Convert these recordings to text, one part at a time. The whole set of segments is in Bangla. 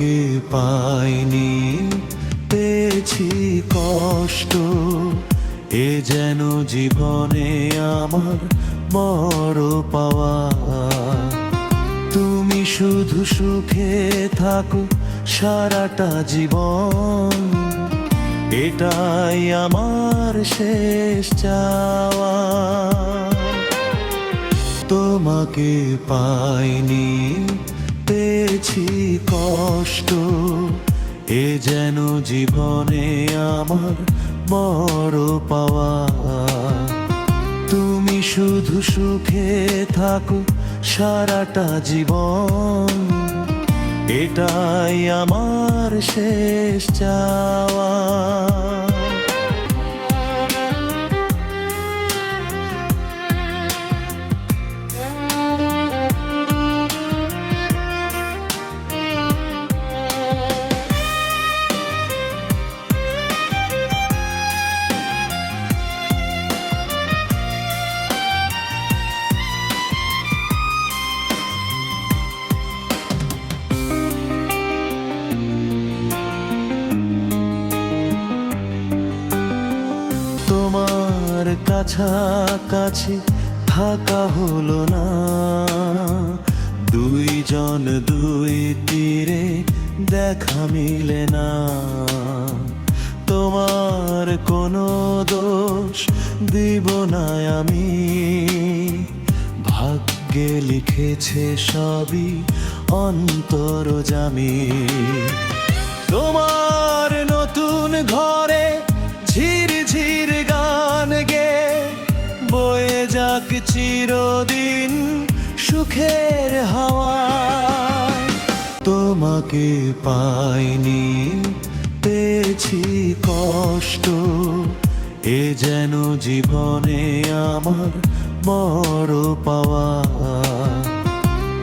তোমাকে পাইনি, পেয়েছি কষ্ট, এ যেন জীবনে আমার বড় পাওয়া। তুমি শুধু সুখে থাকো সারাটা জীবন, এটাই আমার শেষ চাওয়া। তোমাকে পাইনি, পেয়েছি কষ্ট, এ যেন জীবনে আমার বড় পাওয়া। তুমি শুধু সুখে থাকো সারাটা জীবন, এটাই আমার শেষ চাওয়া। তোমার কাছাকাছি থাকা হলো না, দুইজন দুই তীরে দেখা মিলে না। তোমার কোনো দোষ দিব না আমি, ভাগ্যে লিখেছে সবই অন্তর্যামী। তোমার নতুন ঘরে ঝিরঝির গান গে বয়ে যাক চিরদিন সুখের হাওয়া। তোমাকে পাইনি, পেয়েছি কষ্ট, এ যেন জীবনে আমার বড় পাওয়া।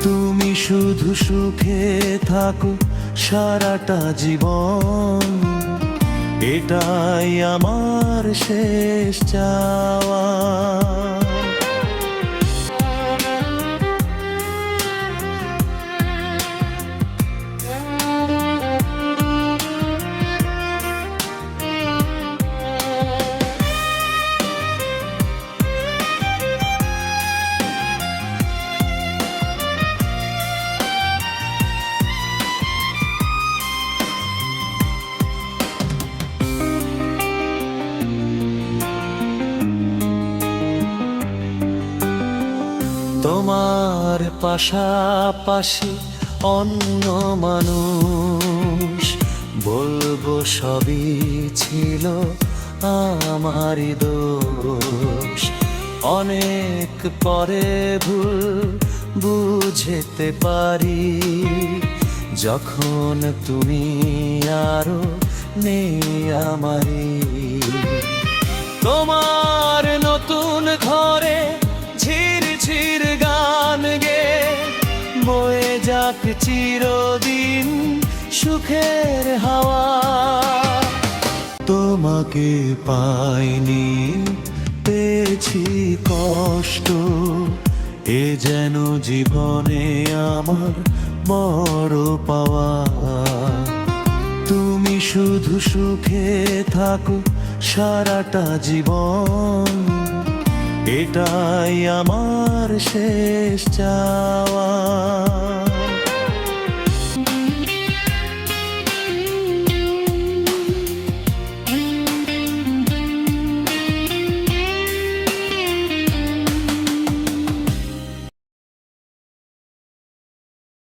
তুমি শুধু সুখে থাকো সারাটা জীবন, এটাই আমার শেষ চাওয়া। তোমার পাশাপাশি অন্য মানুষ, বলবো সবই ছিল আমারই দোষ। অনেক পরে ভুল বুঝতে পারি, যখন তুমি আরো নেই আমারই। তোমার নতুন ঘরে ঝিরঝির গান গে বয়ে যাক চিরদিন সুখের হাওয়া। তোমাকে পাইনি, পেয়েছি কষ্ট, এ যেন জীবনে আমার বড় পাওয়া। তুমি শুধু সুখে থাকো সারাটা জীবন, এটাই আমার শেষ চাওয়া।